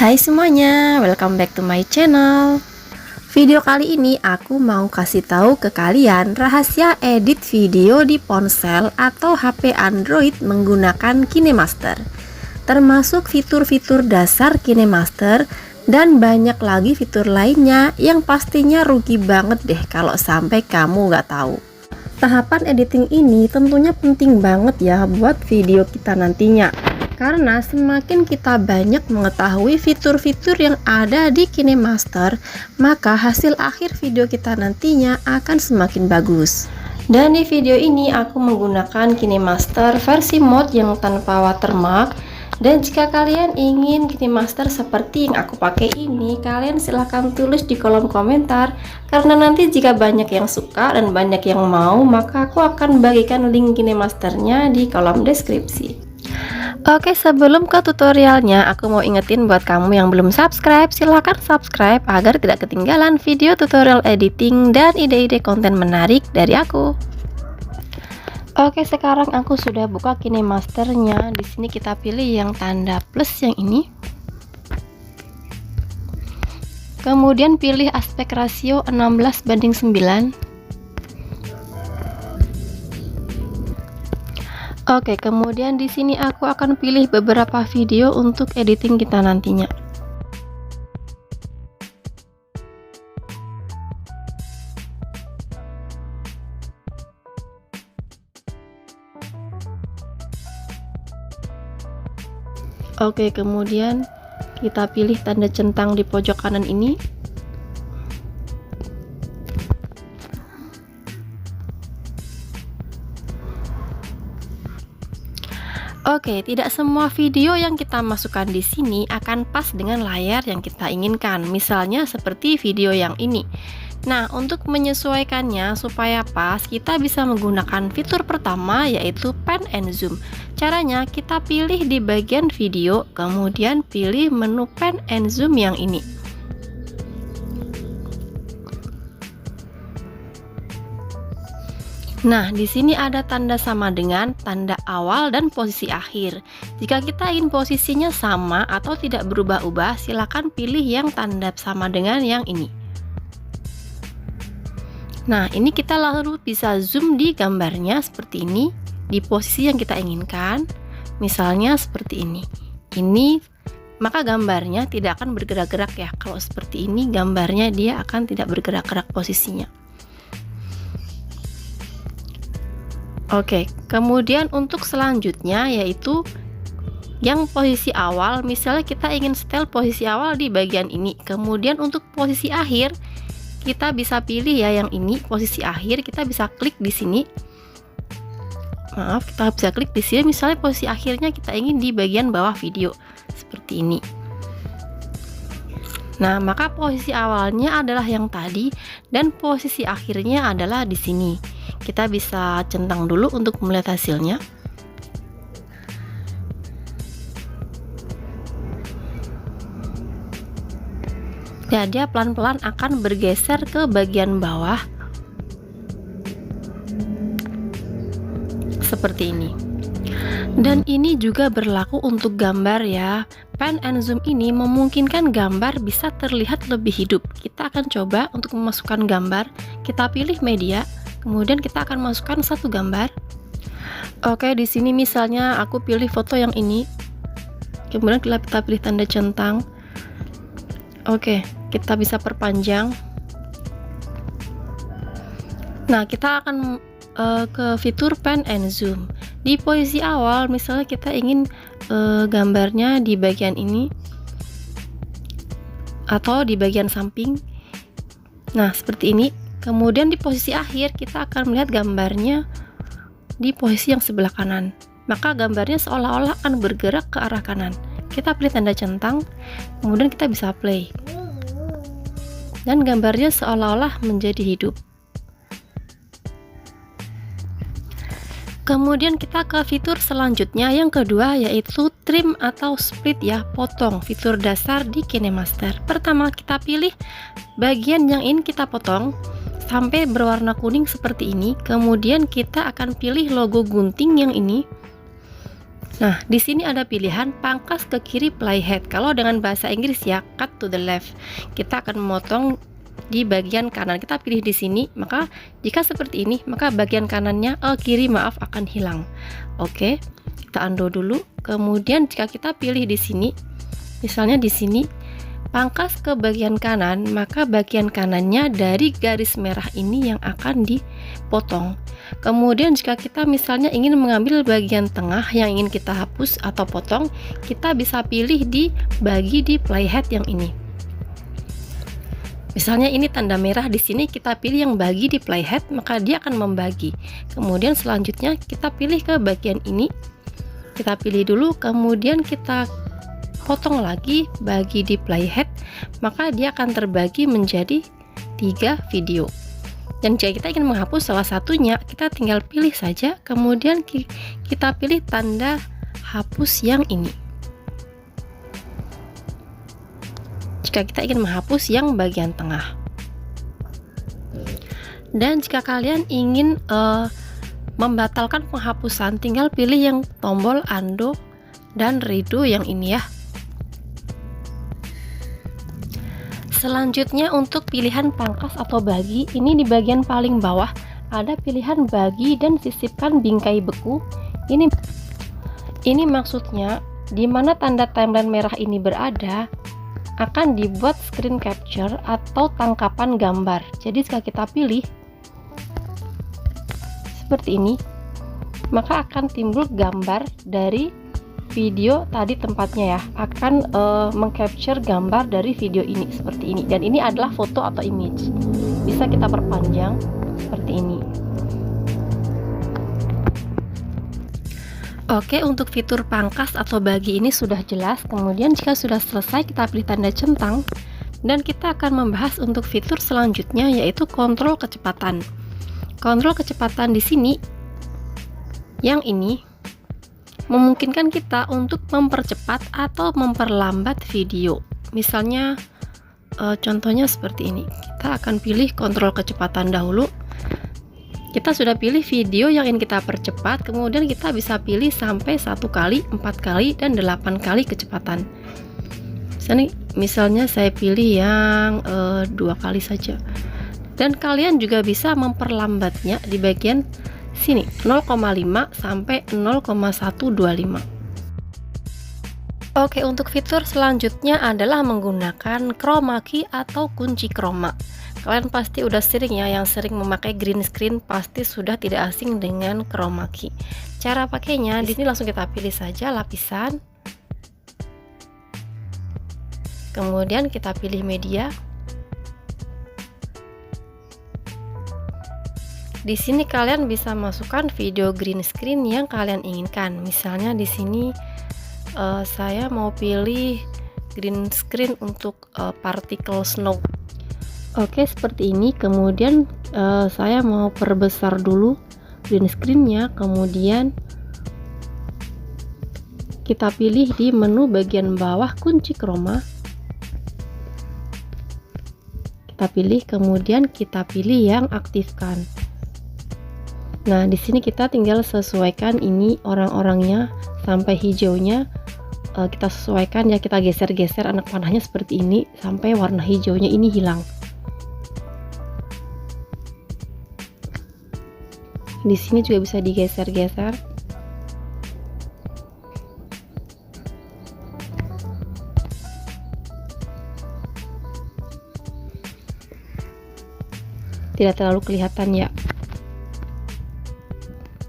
Hai semuanya, welcome back to my channel. Video kali ini aku mau kasih tahu ke kalian rahasia edit video di ponsel atau HP Android menggunakan KineMaster, termasuk fitur-fitur dasar KineMaster dan banyak lagi fitur lainnya yang pastinya rugi banget deh kalau sampai kamu nggak tahu. Tahapan editing ini tentunya penting banget ya buat video kita nantinya, karena semakin kita banyak mengetahui fitur-fitur yang ada di KineMaster, maka hasil akhir video kita nantinya akan semakin bagus. Dan di video ini aku menggunakan KineMaster versi mode yang tanpa watermark. Dan jika kalian ingin KineMaster seperti yang aku pakai ini, kalian silahkan tulis di kolom komentar, karena nanti jika banyak yang suka dan banyak yang mau, maka aku akan bagikan link KineMasternya di kolom deskripsi. Oke, sebelum ke tutorialnya, aku mau ingetin buat kamu yang belum subscribe, silahkan subscribe agar tidak ketinggalan video tutorial editing dan ide-ide konten menarik dari aku. Oke, sekarang aku sudah buka KineMasternya. Di sini kita pilih yang tanda plus yang ini. Kemudian pilih aspek rasio 16:9. Oke, kemudian di sini aku akan pilih beberapa video untuk editing kita nantinya. Oke, kemudian kita pilih tanda centang di pojok kanan ini. Oke, tidak semua video yang kita masukkan di sini akan pas dengan layar yang kita inginkan. Misalnya seperti video yang ini. Nah, untuk menyesuaikannya supaya pas, kita bisa menggunakan fitur pertama, yaitu pan and zoom. Caranya, kita pilih di bagian video, kemudian pilih menu pan and zoom yang ini. Nah, di sini ada tanda sama dengan tanda awal dan posisi akhir. Jika kita ingin posisinya sama atau tidak berubah-ubah, silakan pilih yang tanda sama dengan yang ini. Nah, ini kita lalu bisa zoom di gambarnya seperti ini, di posisi yang kita inginkan. Misalnya seperti ini. Maka gambarnya tidak akan bergerak-gerak ya. Kalau seperti ini, gambarnya dia akan tidak bergerak-gerak posisinya. Oke, kemudian untuk selanjutnya yaitu yang posisi awal. Misalnya kita ingin setel posisi awal di bagian ini. Kemudian untuk posisi akhir kita bisa pilih ya yang ini, posisi akhir. Kita bisa klik di sini. Maaf, kita bisa klik di sini. Misalnya posisi akhirnya kita ingin di bagian bawah video seperti ini. Nah, maka posisi awalnya adalah yang tadi dan posisi akhirnya adalah di sini. Kita bisa centang dulu untuk melihat hasilnya. Ya, dia pelan-pelan akan bergeser ke bagian bawah seperti ini. Dan ini juga berlaku untuk gambar ya. Pan and zoom ini memungkinkan gambar bisa terlihat lebih hidup. Kita akan coba untuk memasukkan gambar. Kita pilih media, kemudian kita akan masukkan satu gambar. Oke, di sini misalnya aku pilih foto yang ini. Kemudian kita pilih tanda centang. Oke, kita bisa perpanjang. Nah, kita akan ke fitur pan and zoom. Di posisi awal, misalnya kita ingin gambarnya di bagian ini atau di bagian samping. Nah, seperti ini. Kemudian di posisi akhir kita akan melihat gambarnya di posisi yang sebelah kanan. Maka gambarnya seolah-olah akan bergerak ke arah kanan. Kita pilih tanda centang, kemudian kita bisa play. Dan gambarnya seolah-olah menjadi hidup. Kemudian kita ke fitur selanjutnya yang kedua, yaitu trim atau split ya, potong, fitur dasar di KineMaster. Pertama kita pilih bagian yang ingin kita potong sampai berwarna kuning seperti ini. Kemudian kita akan pilih logo gunting yang ini. Nah, di sini ada pilihan pangkas ke kiri playhead. Kalau dengan bahasa Inggris ya, cut to the left. Kita akan memotong di bagian kanan. Kita pilih di sini. Maka jika seperti ini, maka bagian kanannya kiri maaf akan hilang. Oke, kita undo dulu. Kemudian jika kita pilih di sini, misalnya di sini pangkas ke bagian kanan, maka bagian kanannya dari garis merah ini yang akan dipotong. Kemudian jika kita misalnya ingin mengambil bagian tengah yang ingin kita hapus atau potong, kita bisa pilih di bagi di playhead yang ini. Misalnya ini tanda merah, di sini kita pilih yang bagi di playhead, maka dia akan membagi. Kemudian selanjutnya kita pilih ke bagian ini. Kita pilih dulu, kemudian kita potong lagi bagi di playhead, maka dia akan terbagi menjadi 3 video. Dan jika kita ingin menghapus salah satunya, kita tinggal pilih saja, kemudian kita pilih tanda hapus yang ini. Jika kita ingin menghapus yang bagian tengah. Dan jika kalian ingin membatalkan penghapusan, tinggal pilih yang tombol undo dan redo yang ini ya. Selanjutnya untuk pilihan pangkas atau bagi, ini di bagian paling bawah ada pilihan bagi dan sisipkan bingkai beku. Ini maksudnya di mana tanda timeline merah ini berada akan dibuat screen capture atau tangkapan gambar. Jadi jika kita pilih seperti ini, maka akan timbul gambar dari video tadi tempatnya ya, akan mengcapture gambar dari video ini seperti ini. Dan ini adalah foto atau image, bisa kita perpanjang seperti ini. Oke, untuk fitur pangkas atau bagi ini sudah jelas. Kemudian jika sudah selesai, kita pilih tanda centang dan kita akan membahas untuk fitur selanjutnya, yaitu kontrol kecepatan. Kontrol kecepatan di sini yang ini memungkinkan kita untuk mempercepat atau memperlambat video. Misalnya contohnya seperti ini. Kita akan pilih kontrol kecepatan dahulu. Kita sudah pilih video yang ingin kita percepat, kemudian kita bisa pilih sampai 1 kali, 4 kali, dan 8 kali kecepatan. Misalnya saya pilih yang 2 kali saja. Dan kalian juga bisa memperlambatnya di bagian sini 0,5 sampai 0,125. Oke, untuk fitur selanjutnya adalah menggunakan chroma key atau kunci chroma. Kalian pasti udah sering ya, yang sering memakai green screen pasti sudah tidak asing dengan chroma key. Cara pakainya di sini langsung kita pilih saja lapisan. Kemudian kita pilih media. Di sini kalian bisa masukkan video green screen yang kalian inginkan. Misalnya di sini saya mau pilih green screen untuk particle snow. Oke, seperti ini. Kemudian saya mau perbesar dulu green screen-nya. Kemudian kita pilih di menu bagian bawah kunci chroma. Kita pilih, kemudian kita pilih yang aktifkan. Nah, di sini kita tinggal sesuaikan ini orang-orangnya sampai hijaunya. Kita sesuaikan ya, kita geser-geser anak panahnya seperti ini sampai warna hijaunya ini hilang. Di sini juga bisa digeser-geser. Tidak terlalu kelihatan ya.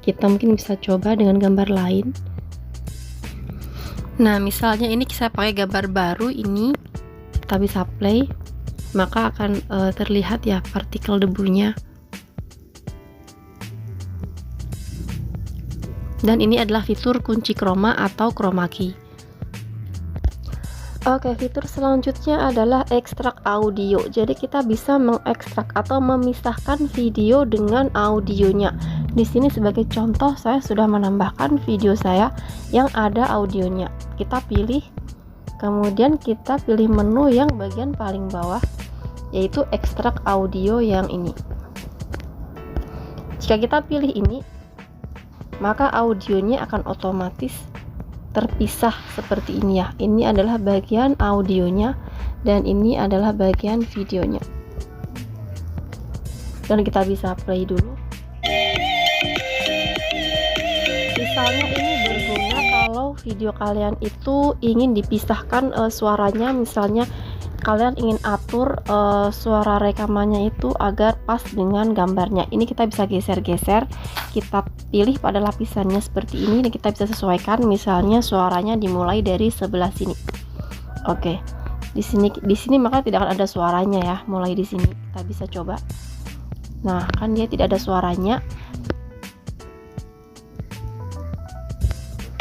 Kita mungkin bisa coba dengan gambar lain. Nah, misalnya ini saya pakai gambar baru ini, kita bisa play, maka akan terlihat ya partikel debunya. Dan ini adalah fitur kunci chroma atau chroma key. Oke, fitur selanjutnya adalah ekstrak audio. Jadi kita bisa mengekstrak atau memisahkan video dengan audionya. Di sini sebagai contoh saya sudah menambahkan video saya yang ada audionya. Kita pilih, kemudian kita pilih menu yang bagian paling bawah, yaitu ekstrak audio yang ini. Jika kita pilih ini, maka audionya akan otomatis terpisah seperti ini ya. Ini adalah bagian audionya dan ini adalah bagian videonya. Dan kita bisa play dulu. Misalnya ini berguna kalau video kalian itu ingin dipisahkan suaranya, misalnya kalian ingin atur suara rekamannya itu agar pas dengan gambarnya. Ini kita bisa geser-geser, kita pilih pada lapisannya seperti ini dan kita bisa sesuaikan, misalnya suaranya dimulai dari sebelah sini. Oke. Di sini maka tidak akan ada suaranya ya, mulai di sini. Kita bisa coba. Nah, kan dia tidak ada suaranya.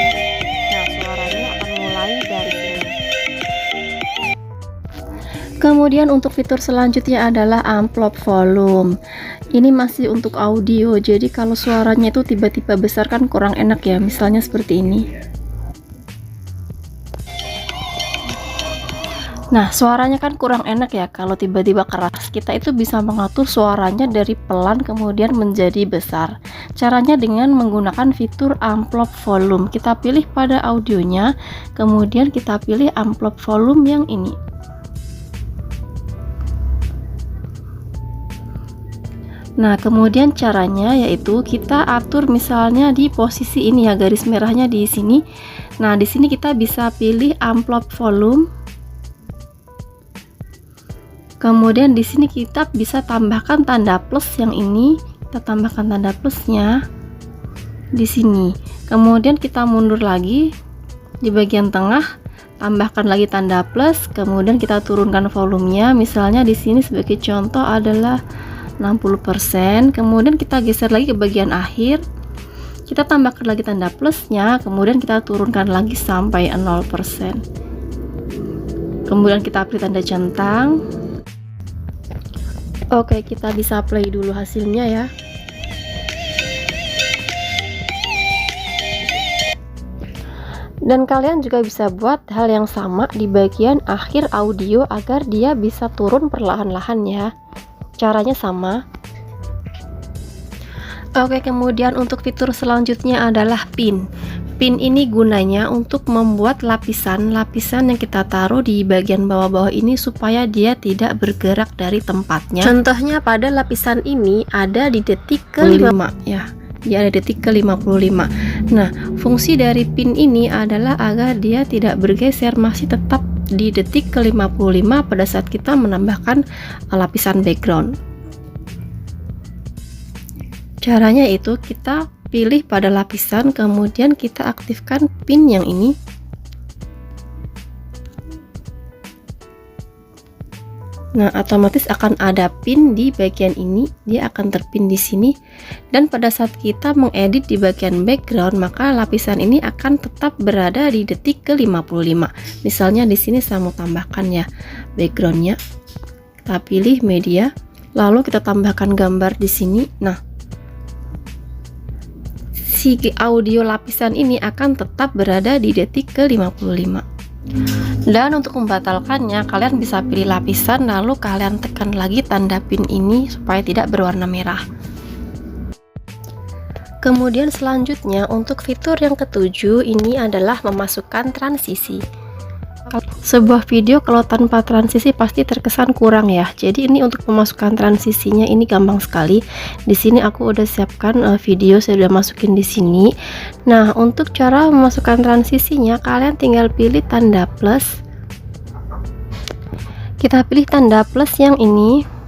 Nah, suaranya akan mulai dari sini. Kemudian untuk fitur selanjutnya adalah amplop volume. Ini masih untuk audio, jadi kalau suaranya itu tiba-tiba besar kan kurang enak ya, misalnya seperti ini. Nah, suaranya kan kurang enak ya kalau tiba-tiba keras. Kita itu bisa mengatur suaranya dari pelan kemudian menjadi besar. Caranya dengan menggunakan fitur amplop volume. Kita pilih pada audionya, kemudian kita pilih amplop volume yang ini. Nah, kemudian caranya yaitu kita atur misalnya di posisi ini ya, garis merahnya di sini. Nah, di sini kita bisa pilih amplop volume. Kemudian di sini kita bisa tambahkan tanda plus yang ini. Kita tambahkan tanda plusnya di sini. Kemudian kita mundur lagi di bagian tengah, tambahkan lagi tanda plus, kemudian kita turunkan volumenya. Misalnya di sini sebagai contoh adalah 60%, kemudian kita geser lagi ke bagian akhir, kita tambahkan lagi tanda plusnya, kemudian kita turunkan lagi sampai 0%, kemudian kita pilih tanda centang. Oke, kita bisa play dulu hasilnya ya. Dan kalian juga bisa buat hal yang sama di bagian akhir audio agar dia bisa turun perlahan-lahan ya. Caranya sama. Oke, kemudian untuk fitur selanjutnya adalah pin. Pin ini gunanya untuk membuat lapisan-lapisan yang kita taruh di bagian bawah-bawah ini supaya dia tidak bergerak dari tempatnya. Contohnya pada lapisan ini ada di detik ke-5 ya. Dia ada detik ke-55. Nah, fungsi dari pin ini adalah agar dia tidak bergeser, masih tetap di detik ke-55 pada saat kita menambahkan lapisan background. Caranya itu kita pilih pada lapisan, kemudian kita aktifkan pin yang ini. Nah, otomatis akan ada pin di bagian ini, dia akan terpin di sini. Dan pada saat kita mengedit di bagian background, maka lapisan ini akan tetap berada di detik ke-55. Misalnya di sini saya mau tambahkan ya backgroundnya. Kita pilih media, lalu kita tambahkan gambar di sini. Nah, si audio lapisan ini akan tetap berada di detik ke-55. Dan untuk membatalkannya, kalian bisa pilih lapisan lalu kalian tekan lagi tanda pin ini supaya tidak berwarna merah. Kemudian selanjutnya untuk fitur yang ketujuh ini adalah memasukkan transisi. Sebuah video kalau tanpa transisi pasti terkesan kurang ya. Jadi ini untuk memasukkan transisinya ini gampang sekali. Di sini aku udah siapkan video, saya udah masukin di sini. Nah, untuk cara memasukkan transisinya kalian tinggal pilih tanda plus. Kita pilih tanda plus yang ini.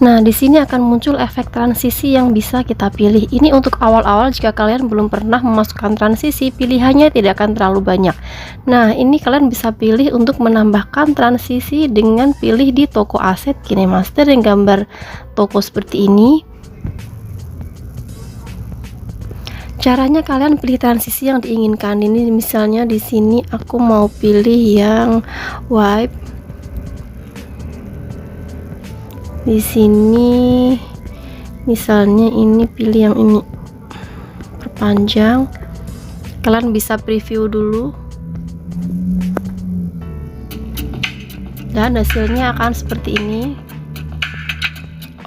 Nah, di sini akan muncul efek transisi yang bisa kita pilih. Ini untuk awal-awal jika kalian belum pernah memasukkan transisi, pilihannya tidak akan terlalu banyak. Nah, ini kalian bisa pilih untuk menambahkan transisi dengan pilih di toko aset KineMaster yang gambar toko seperti ini. Caranya kalian pilih transisi yang diinginkan. Ini misalnya di sini aku mau pilih yang wipe. Di sini misalnya ini pilih yang ini, perpanjang. Kalian bisa preview dulu dan hasilnya akan seperti ini.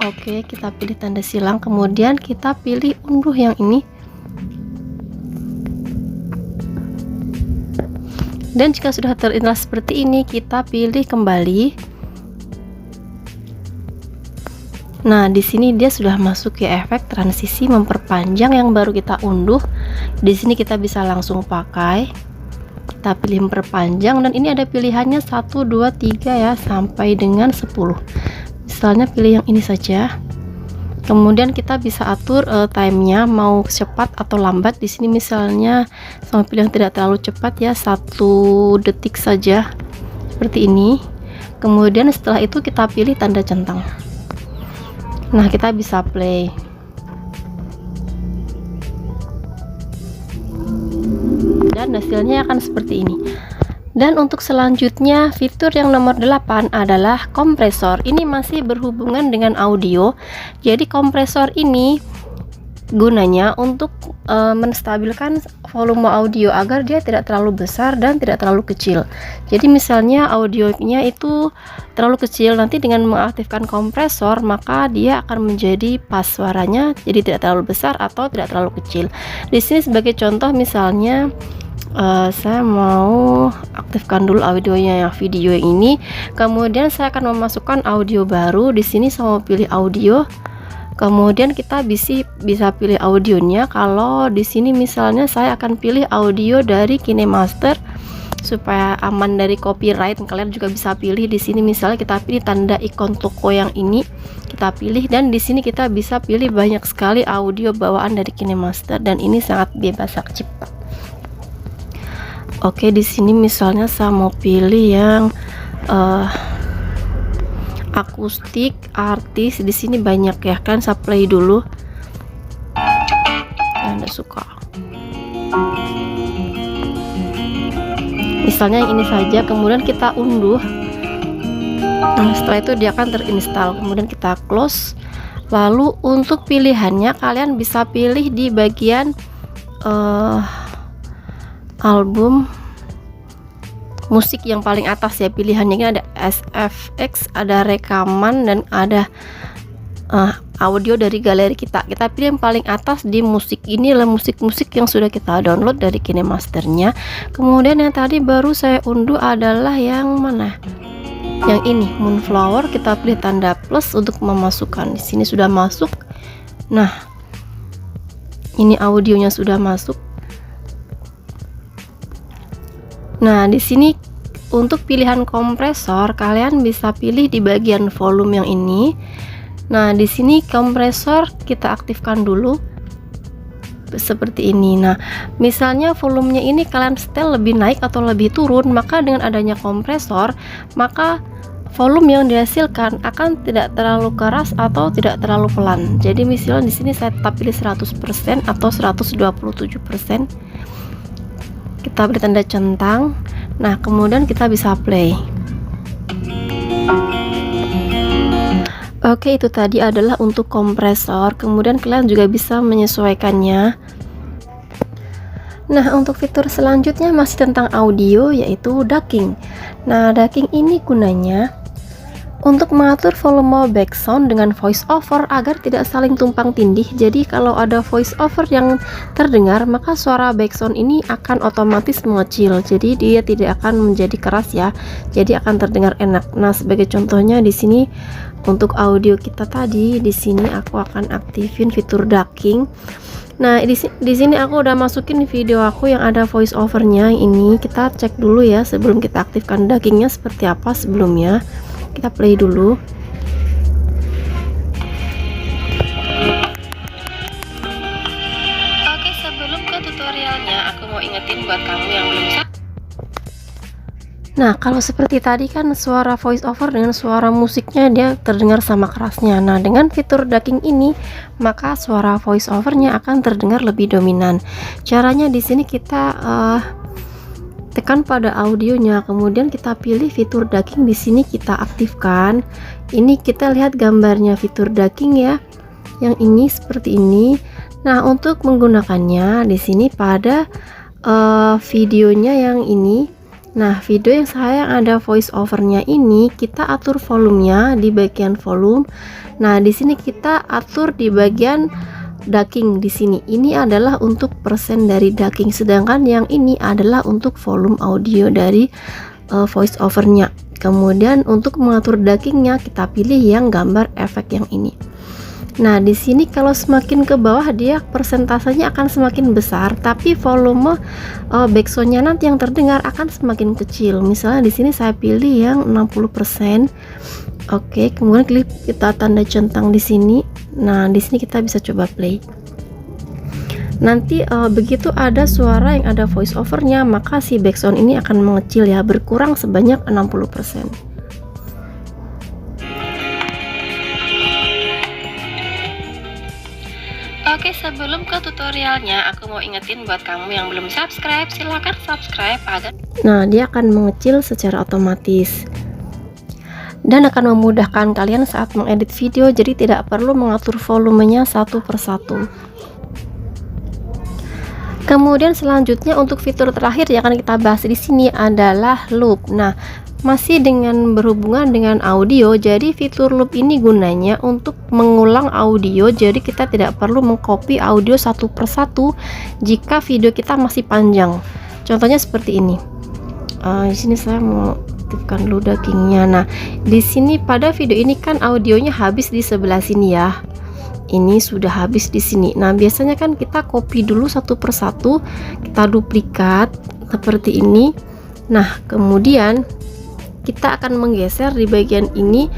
Oke, kita pilih tanda silang, kemudian kita pilih unduh yang ini. Dan jika sudah terinstall seperti ini, kita pilih kembali. Nah, di sini dia sudah masuk ya efek transisi memperpanjang yang baru kita unduh. Di sini kita bisa langsung pakai. Kita pilih memperpanjang dan ini ada pilihannya 1, 2, 3 ya sampai dengan 10. Misalnya pilih yang ini saja. Kemudian kita bisa atur timenya mau cepat atau lambat. Di sini misalnya sama pilih yang tidak terlalu cepat ya, 1 detik saja seperti ini. Kemudian setelah itu kita pilih tanda centang. Nah, kita bisa play. Dan hasilnya akan seperti ini. Dan untuk selanjutnya, fitur yang nomor 8 adalah kompresor. Ini masih berhubungan dengan audio. Jadi kompresor ini gunanya untuk menstabilkan volume audio agar dia tidak terlalu besar dan tidak terlalu kecil. Jadi misalnya audionya itu terlalu kecil, nanti dengan mengaktifkan kompresor maka dia akan menjadi pas suaranya, jadi tidak terlalu besar atau tidak terlalu kecil. Di sini sebagai contoh misalnya saya mau aktifkan dulu audionya yang video ini, kemudian saya akan memasukkan audio baru. Di sini saya mau pilih audio, kemudian kita bisa pilih audionya. Kalau di sini misalnya saya akan pilih audio dari KineMaster supaya aman dari copyright. Kalian juga bisa pilih di sini, misalnya kita pilih tanda ikon toko yang ini, kita pilih, dan di sini kita bisa pilih banyak sekali audio bawaan dari KineMaster dan ini sangat bebas hak cipta. Oke, di sini misalnya saya mau pilih yang akustik artis. Di sini banyak ya kan, saya play dulu. Anda suka. Misalnya yang ini saja, kemudian kita unduh. Nah, setelah itu dia akan terinstall. Kemudian kita close. Lalu untuk pilihannya kalian bisa pilih di bagian album musik yang paling atas ya, pilihannya ini ada SFX, ada rekaman, dan ada audio dari galeri kita. Kita pilih yang paling atas di musik. Ini adalah musik-musik yang sudah kita download dari KineMasternya. Kemudian yang tadi baru saya unduh adalah yang mana? Yang ini, Moonflower. Kita pilih tanda plus untuk memasukkan. Di sini sudah masuk. Nah, ini audionya sudah masuk. Nah, di sini untuk pilihan kompresor kalian bisa pilih di bagian volume yang ini. Nah, di sini kompresor kita aktifkan dulu seperti ini. Nah, misalnya volumenya ini kalian setel lebih naik atau lebih turun, maka dengan adanya kompresor maka volume yang dihasilkan akan tidak terlalu keras atau tidak terlalu pelan. Jadi misalnya di sini saya tetap pilih 100% atau 127%. Kita beri tanda centang. Nah, kemudian kita bisa play. Oke, itu tadi adalah untuk kompresor. Kemudian kalian juga bisa menyesuaikannya. Nah, untuk fitur selanjutnya masih tentang audio, yaitu ducking. Nah, ducking ini gunanya untuk mengatur volume background dengan voice over agar tidak saling tumpang tindih. Jadi kalau ada voice over yang terdengar, maka suara background ini akan otomatis mengecil. Jadi dia tidak akan menjadi keras ya. Jadi akan terdengar enak. Nah, sebagai contohnya di sini untuk audio kita tadi, di sini aku akan aktifin fitur ducking. Nah, di sini aku udah masukin video aku yang ada voice overnya. Ini kita cek dulu ya sebelum kita aktifkan duckingnya seperti apa sebelumnya. Kita play dulu. Oke, sebelum ke tutorialnya aku mau ingetin buat kamu yang belum subscribe. Nah, kalau seperti tadi kan suara voice over dengan suara musiknya dia terdengar sama kerasnya. Nah, dengan fitur ducking ini maka suara voice overnya akan terdengar lebih dominan. Caranya di sini kita tekan pada audionya, kemudian kita pilih fitur ducking. Di sini kita aktifkan. Ini kita lihat gambarnya fitur ducking ya, yang ini seperti ini. Nah, untuk menggunakannya di sini pada videonya yang ini. Nah, video yang saya ada voice overnya ini kita atur volumenya di bagian volume. Nah, di sini kita atur di bagian ducking di sini. Ini adalah untuk persen dari ducking, sedangkan yang ini adalah untuk volume audio dari voice overnya. Kemudian untuk mengatur duckingnya kita pilih yang gambar efek yang ini. Nah, di sini kalau semakin ke bawah dia persentasenya akan semakin besar, tapi volume backsoundnya nanti yang terdengar akan semakin kecil. Misalnya di sini saya pilih yang 60%. Oke, kemudian klik kita tanda centang di sini. Nah, di sini kita bisa coba play. Nanti begitu ada suara yang ada voice overnya, maka si backsound ini akan mengecil ya, berkurang sebanyak 60%. Oke, sebelum ke tutorialnya, aku mau ingetin buat kamu yang belum subscribe, silahkan subscribe agar dia akan mengecil secara otomatis dan akan memudahkan kalian saat mengedit video, jadi tidak perlu mengatur volumenya satu persatu. Kemudian selanjutnya untuk fitur terakhir yang akan kita bahas di sini adalah loop. Nah, masih dengan berhubungan dengan audio, jadi fitur loop ini gunanya untuk mengulang audio, jadi kita tidak perlu mengcopy audio satu persatu jika video kita masih panjang. Contohnya seperti ini. Di sini saya mau aktifkan dulu duckingnya. Nah, di sini pada video ini kan audionya habis di sebelah sini ya. Ini sudah habis di sini. Nah, biasanya kan kita copy dulu satu persatu, kita duplikat seperti ini. Nah, kemudian kita akan menggeser di bagian ini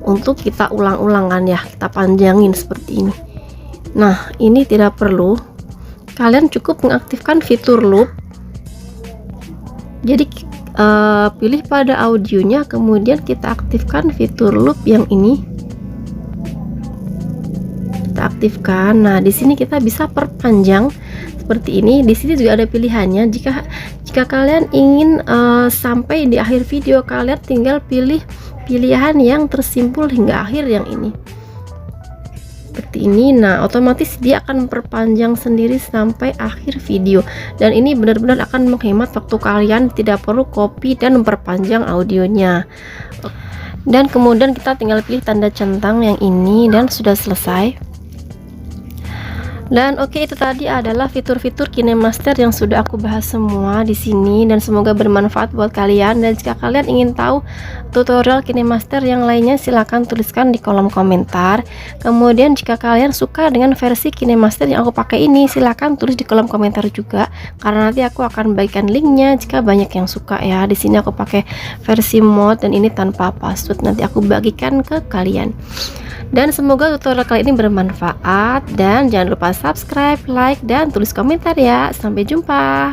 untuk kita ulang-ulangan ya, kita panjangin seperti ini. Nah, ini tidak perlu, kalian cukup mengaktifkan fitur loop. Jadi pilih pada audionya, kemudian kita aktifkan fitur loop yang ini, kita aktifkan. Nah, di sini kita bisa perpanjang seperti ini. Di sini juga ada pilihannya. Jika kalian ingin sampai di akhir video, kalian tinggal pilih pilihan yang tersimpul hingga akhir yang ini. Seperti ini. Nah, otomatis dia akan memperpanjang sendiri sampai akhir video. Dan ini benar-benar akan menghemat waktu kalian, tidak perlu copy dan memperpanjang audionya. Dan kemudian kita tinggal pilih tanda centang yang ini dan sudah selesai. Dan oke, itu tadi adalah fitur-fitur KineMaster yang sudah aku bahas semua di sini, dan semoga bermanfaat buat kalian. Dan jika kalian ingin tahu tutorial KineMaster yang lainnya, silahkan tuliskan di kolom komentar. Kemudian jika kalian suka dengan versi KineMaster yang aku pakai ini, silahkan tulis di kolom komentar juga, karena nanti aku akan bagikan linknya jika banyak yang suka ya. Di sini aku pakai versi mod dan ini tanpa password, nanti aku bagikan ke kalian. Dan semoga tutorial kali ini bermanfaat, dan jangan lupa subscribe, like, dan tulis komentar ya. Sampai jumpa.